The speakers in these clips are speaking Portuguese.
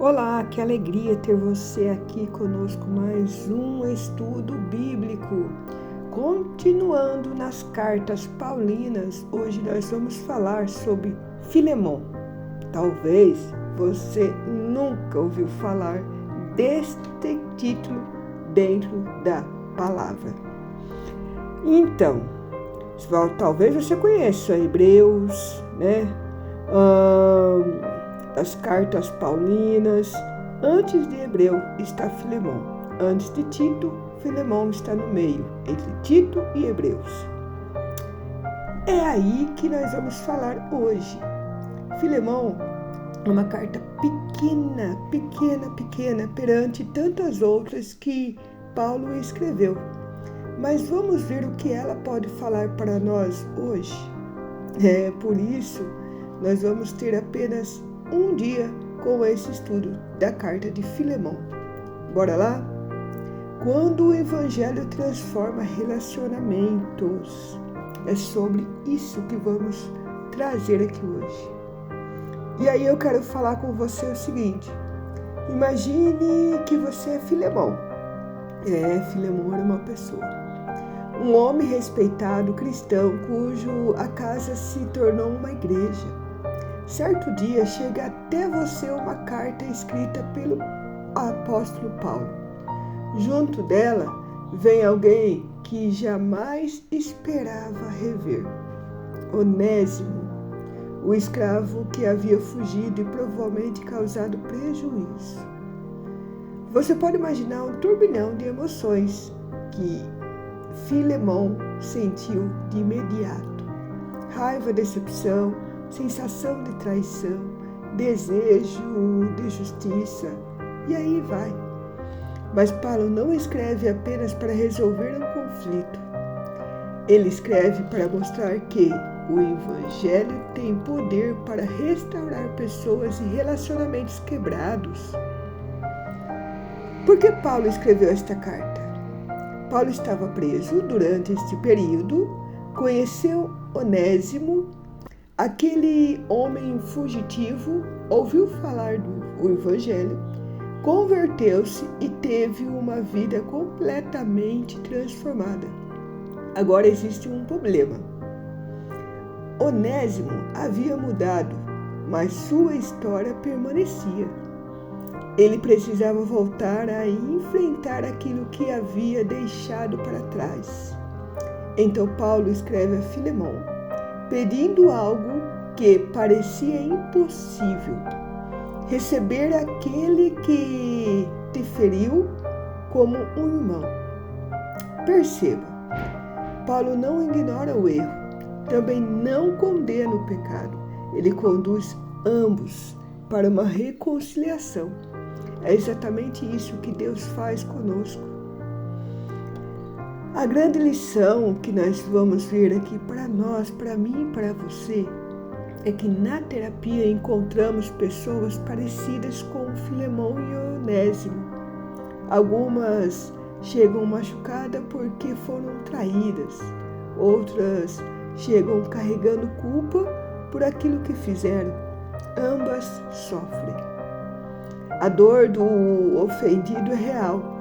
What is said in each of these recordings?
Olá, que alegria ter você aqui conosco, mais um estudo bíblico. Continuando nas cartas paulinas, hoje nós vamos falar sobre Filemon. Talvez você nunca ouviu falar deste título dentro da palavra. Então, talvez você conheça Hebreus, as cartas paulinas. Antes de Hebreu está Filemon. Antes de Tito, Filemon está no meio, entre Tito e Hebreus. É aí que nós vamos falar hoje. Filemon é uma carta pequena, perante tantas outras que Paulo escreveu. Mas vamos ver o que ela pode falar para nós hoje. Por isso, nós vamos ter apenas um dia com esse estudo da carta de Filemon. Bora lá? Quando o Evangelho transforma relacionamentos. É sobre isso que vamos trazer aqui hoje. E aí eu quero falar com você o seguinte. Imagine que você é Filemon. Filemon era uma pessoa. Um homem respeitado, cristão, cujo a casa se tornou uma igreja. Certo dia chega até você uma carta escrita pelo apóstolo Paulo. Junto dela vem alguém que jamais esperava rever. Onésimo, o escravo que havia fugido e provavelmente causado prejuízo. Você pode imaginar um turbilhão de emoções que Filemon sentiu de imediato. Raiva, decepção, sensação de traição, desejo de justiça, e aí vai. Mas Paulo não escreve apenas para resolver um conflito. Ele escreve para mostrar que o Evangelho tem poder para restaurar pessoas e relacionamentos quebrados. Por que Paulo escreveu esta carta? Paulo estava preso durante este período, conheceu Onésimo. Aquele homem fugitivo ouviu falar do Evangelho, converteu-se e teve uma vida completamente transformada. Agora existe um problema. Onésimo havia mudado, mas sua história permanecia. Ele precisava voltar a enfrentar aquilo que havia deixado para trás. Então Paulo escreve a Filemon, pedindo algo que parecia impossível: receber aquele que te feriu como um irmão. Perceba, Paulo não ignora o erro, também não condena o pecado. Ele conduz ambos para uma reconciliação. É exatamente isso que Deus faz conosco. A grande lição que nós vamos ver aqui para nós, para mim e para você, é que na terapia encontramos pessoas parecidas com Filemon e Onésimo. Algumas chegam machucadas porque foram traídas, outras chegam carregando culpa por aquilo que fizeram. Ambas sofrem. A dor do ofendido é real.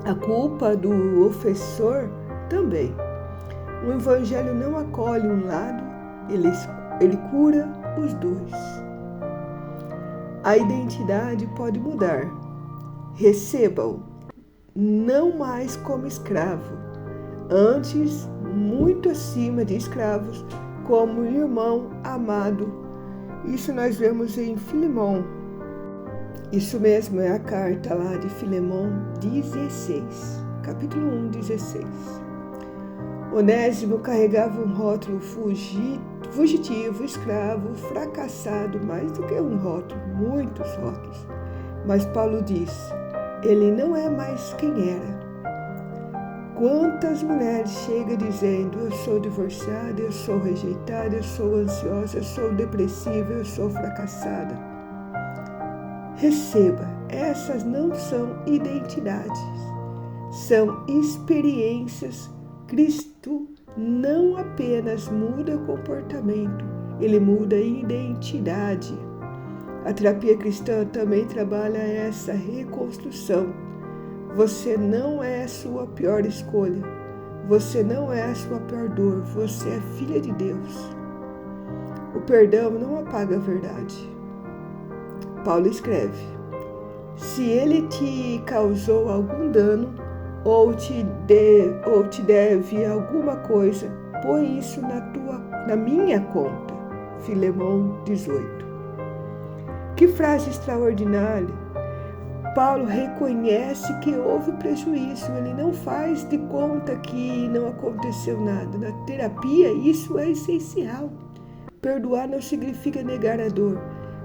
A culpa do ofensor também. O Evangelho não acolhe um lado, ele cura os dois. A identidade pode mudar. Receba-o, não mais como escravo, antes muito acima de escravos, como irmão amado. Isso nós vemos em Filemon. Isso mesmo, é a carta lá de Filemon 16, capítulo 1, 16. Onésimo carregava um rótulo fugitivo, escravo, fracassado, mais do que um rótulo, muitos rótulos. Mas Paulo diz, ele não é mais quem era. Quantas mulheres chegam dizendo, eu sou divorciada, eu sou rejeitada, eu sou ansiosa, eu sou depressiva, eu sou fracassada. Receba, essas não são identidades, são experiências. Cristo não apenas muda comportamento, ele muda identidade. A terapia cristã também trabalha essa reconstrução. Você não é a sua pior escolha. Você não é a sua pior dor. Você é filha de Deus. O perdão não apaga a verdade. Paulo escreve: se ele te causou algum dano ou te deve alguma coisa, põe isso na minha conta. Filemão 18. Que frase extraordinária! Paulo reconhece que houve prejuízo, ele não faz de conta que não aconteceu nada. Na terapia, isso é essencial. Perdoar não significa negar a dor.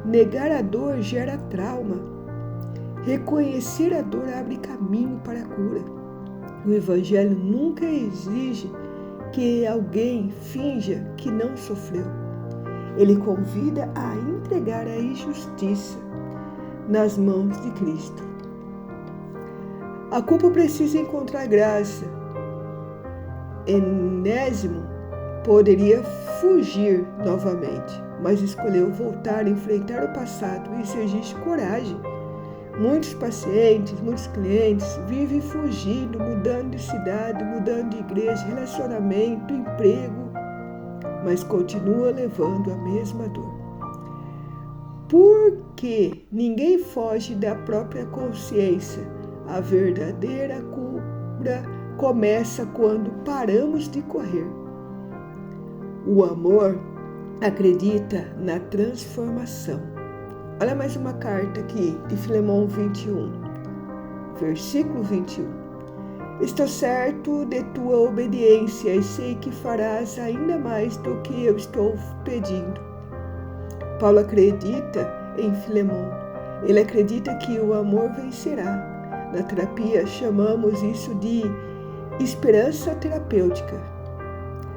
Negar a dor gera trauma. Reconhecer a dor abre caminho para a cura. O Evangelho nunca exige que alguém finja que não sofreu. Ele convida a entregar a injustiça nas mãos de Cristo. A culpa precisa encontrar graça. Onésimo poderia fugir novamente, mas escolheu voltar a enfrentar o passado. Isso exige coragem. Muitos pacientes, muitos clientes vivem fugindo, mudando de cidade, mudando de igreja, relacionamento, emprego, mas continua levando a mesma dor. Porque ninguém foge da própria consciência. A verdadeira cura começa quando paramos de correr. O amor acredita na transformação. Olha mais uma carta aqui de Filemão 21, versículo 21. Estou certo de tua obediência e sei que farás ainda mais do que eu estou pedindo. Paulo acredita em Filemão. Ele acredita que o amor vencerá. Na terapia chamamos isso de esperança terapêutica.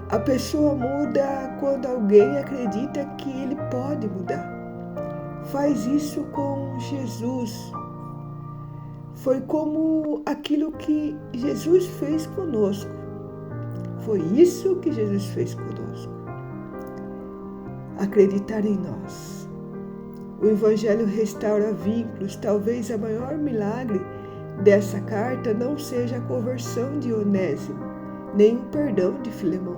A pessoa muda quando alguém acredita que ele pode mudar. Faz isso com Jesus. Foi como aquilo que Jesus fez conosco. Foi isso que Jesus fez conosco. Acreditar em nós. O Evangelho restaura vínculos. Talvez o maior milagre dessa carta não seja a conversão de Onésimo, nem o perdão de Filemão.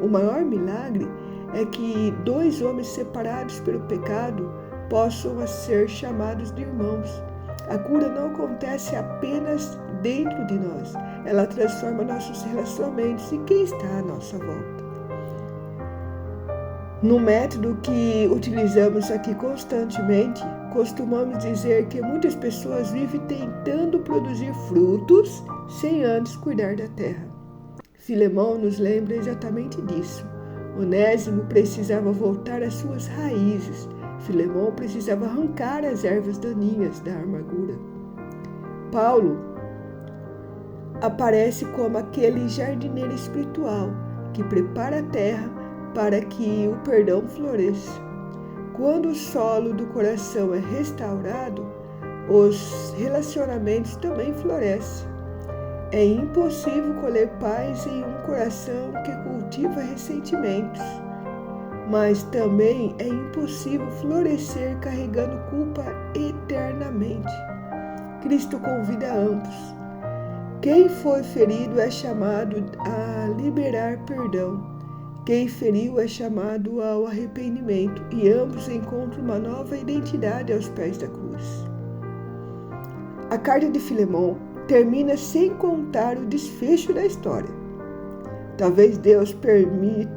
O maior milagre é que dois homens separados pelo pecado possam ser chamados de irmãos. A cura não acontece apenas dentro de nós, ela transforma nossos relacionamentos e quem está à nossa volta. No método que utilizamos aqui constantemente, costumamos dizer que muitas pessoas vivem tentando produzir frutos sem antes cuidar da terra. Filemão nos lembra exatamente disso. Onésimo precisava voltar às suas raízes. Filemão precisava arrancar as ervas daninhas da amargura. Paulo aparece como aquele jardineiro espiritual que prepara a terra para que o perdão floresça. Quando o solo do coração é restaurado, os relacionamentos também florescem. É impossível colher paz em um coração que cultiva ressentimentos, mas também é impossível florescer carregando culpa eternamente. Cristo convida ambos. Quem foi ferido é chamado a liberar perdão. Quem feriu é chamado ao arrependimento e ambos encontram uma nova identidade aos pés da cruz. A carta de Filemão termina sem contar o desfecho da história. Talvez Deus permita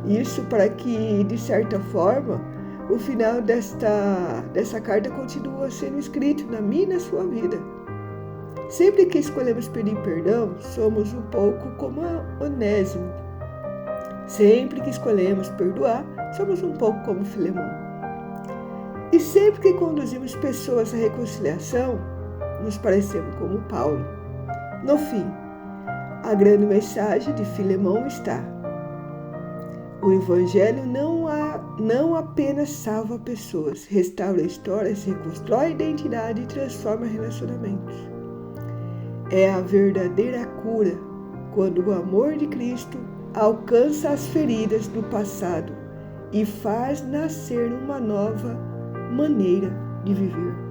isso para que, de certa forma, o final dessa carta continue sendo escrito na minha e na sua vida. Sempre que escolhemos pedir perdão, somos um pouco como Onésimo. Sempre que escolhemos perdoar, somos um pouco como Filemão. E sempre que conduzimos pessoas à reconciliação, nos parecemos como Paulo. No fim, a grande mensagem de Filemão está: o Evangelho não apenas salva pessoas, restaura histórias, reconstrói a identidade e transforma relacionamentos. É a verdadeira cura quando o amor de Cristo alcança as feridas do passado e faz nascer uma nova maneira de viver.